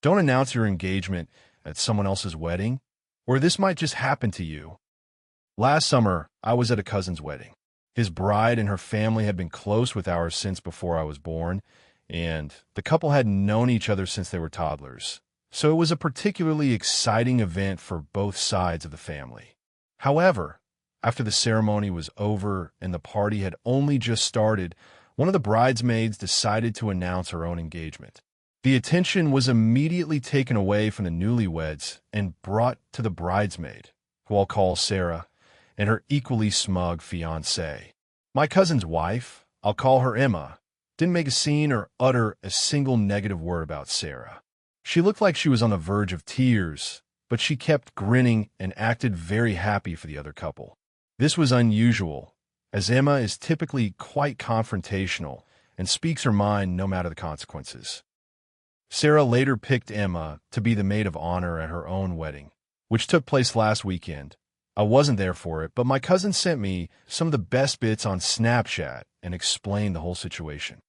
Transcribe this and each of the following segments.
Don't announce your engagement at someone else's wedding, or this might just happen to you. Last summer, I was at a cousin's wedding. His bride and her family had been close with ours since before I was born, and the couple had known each other since they were toddlers. So it was a particularly exciting event for both sides of the family. However, after the ceremony was over and the party had only just started, one of the bridesmaids decided to announce her own engagement. The attention was immediately taken away from the newlyweds and brought to the bridesmaid, who I'll call Sarah, and her equally smug fiancé. My cousin's wife, I'll call her Emma, didn't make a scene or utter a single negative word about Sarah. She looked like she was on the verge of tears, but she kept grinning and acted very happy for the other couple. This was unusual, as Emma is typically quite confrontational and speaks her mind no matter the consequences. Sarah later picked Emma to be the maid of honor at her own wedding, which took place last weekend. I wasn't there for it, but my cousin sent me some of the best bits on Snapchat and explained the whole situation.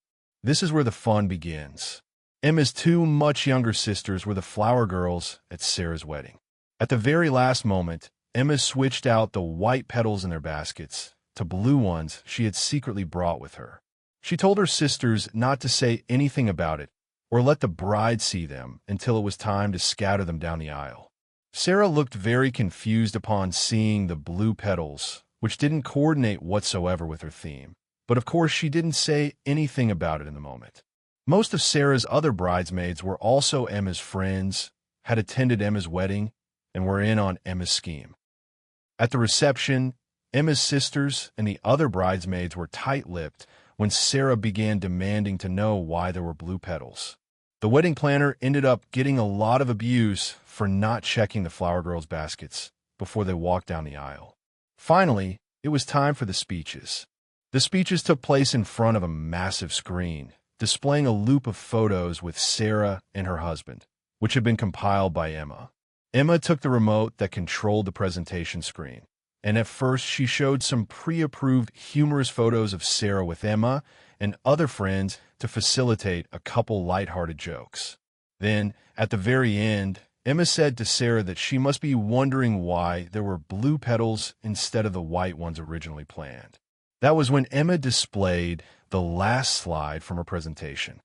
This is where the fun begins. Emma's two much younger sisters were the flower girls at Sarah's wedding. At the very last moment, Emma switched out the white petals in their baskets to blue ones she had secretly brought with her. She told her sisters not to say anything about it or let the bride see them until it was time to scatter them down the aisle. Sarah looked very confused upon seeing the blue petals, which didn't coordinate whatsoever with her theme. But of course, she didn't say anything about it in the moment. Most of Sarah's other bridesmaids were also Emma's friends, had attended Emma's wedding, and were in on Emma's scheme. At the reception, Emma's sisters and the other bridesmaids were tight-lipped when Sarah began demanding to know why there were blue petals. The wedding planner ended up getting a lot of abuse for not checking the flower girls' baskets before they walked down the aisle. Finally, it was time for the speeches. The speeches took place in front of a massive screen, displaying a loop of photos with Sarah and her husband, which had been compiled by Emma. Emma took the remote that controlled the presentation screen, and at first she showed some pre-approved humorous photos of Sarah with Emma and other friends to facilitate a couple lighthearted jokes. Then, at the very end, Emma said to Sarah that she must be wondering why there were blue petals instead of the white ones originally planned. That was when Emma displayed the last slide from her presentation.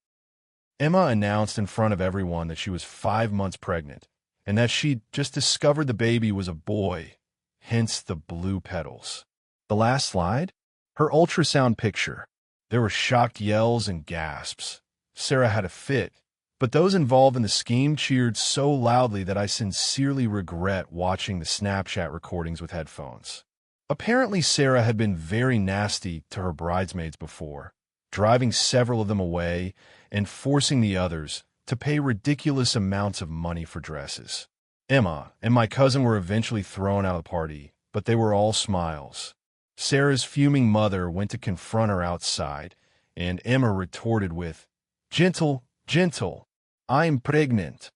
Emma announced in front of everyone that she was 5 months pregnant and that she'd just discovered the baby was a boy, hence the blue petals. The last slide? Her ultrasound picture. There were shocked yells and gasps. Sarah had a fit, but those involved in the scheme cheered so loudly that I sincerely regret watching the Snapchat recordings with headphones. Apparently, Sarah had been very nasty to her bridesmaids before, driving several of them away and forcing the others to pay ridiculous amounts of money for dresses. Emma and my cousin were eventually thrown out of the party, but they were all smiles. Sarah's fuming mother went to confront her outside, and Emma retorted with, "Gentle, gentle, I'm pregnant."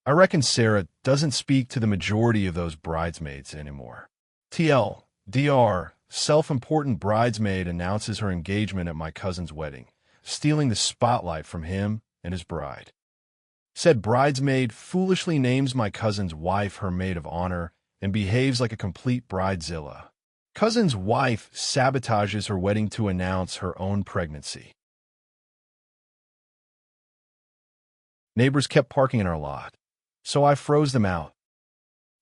I reckon Sarah doesn't speak to the majority of those bridesmaids anymore. TLDR, self-important bridesmaid announces her engagement at my cousin's wedding, stealing the spotlight from him and his bride. Said bridesmaid foolishly names my cousin's wife her maid of honor and behaves like a complete bridezilla. Cousin's wife sabotages her wedding to announce her own pregnancy. Neighbors kept parking in our lot, so I froze them out.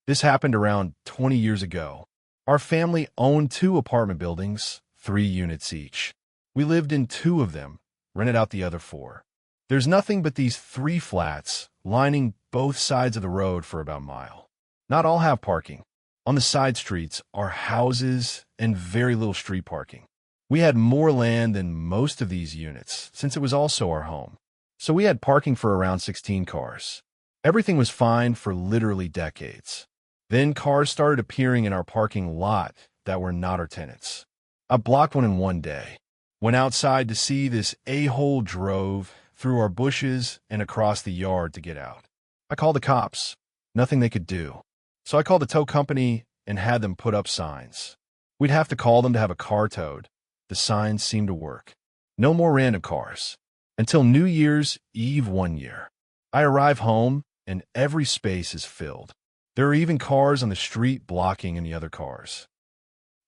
This happened around 20 years ago. Our family owned 2 apartment buildings, 3 units each. We lived in 2 of them, rented out the other 4. There's nothing but these 3 flats lining both sides of the road for about a mile. Not all have parking. On the side streets are houses and very little street parking. We had more land than most of these units, since it was also our home. So we had parking for around 16 cars. Everything was fine for literally decades. Then cars started appearing in our parking lot that were not our tenants. I blocked one in one day. Went outside to see this a-hole drove through our bushes and across the yard to get out. I called the cops. Nothing they could do. So I called the tow company and had them put up signs. We'd have to call them to have a car towed. The signs seemed to work. No more random cars. Until New Year's Eve one year. I arrive home and every space is filled. There are even cars on the street blocking any other cars.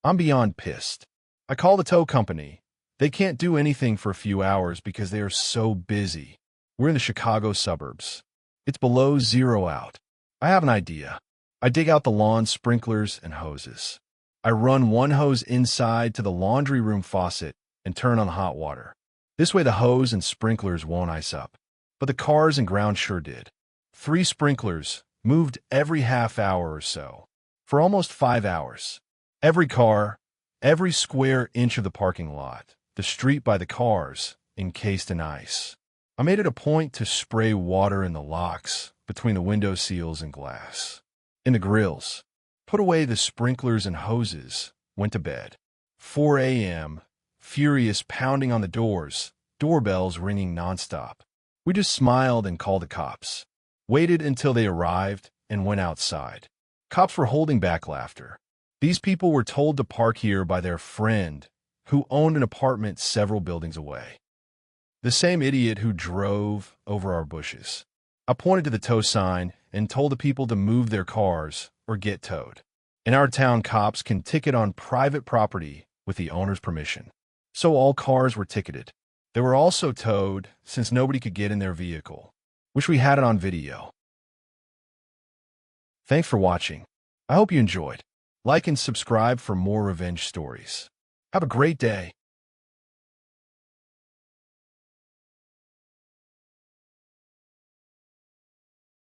I'm beyond pissed. I call the tow company. They can't do anything for a few hours because they are so busy. We're in the Chicago suburbs. It's below zero out. I have an idea. I dig out the lawn sprinklers and hoses. I run one hose inside to the laundry room faucet and turn on hot water. This way the hose and sprinklers won't ice up. But the cars and ground sure did. 3 sprinklers moved every half hour or so, for almost 5 hours. Every car, every square inch of the parking lot, the street by the cars, encased in ice. I made it a point to spray water in the locks, between the window seals and glass. In the grills. Put away the sprinklers and hoses, went to bed. 4 a.m., furious pounding on the doors, doorbells ringing nonstop. We just smiled and called the cops. Waited until they arrived and went outside. Cops were holding back laughter. These people were told to park here by their friend, who owned an apartment several buildings away. The same idiot who drove over our bushes. I pointed to the tow sign and told the people to move their cars or get towed. In our town, cops can ticket on private property with the owner's permission. So all cars were ticketed. They were also towed since nobody could get in their vehicle. Wish we had it on video. Thanks for watching. I hope you enjoyed. Like and subscribe for more revenge stories. Have a great day.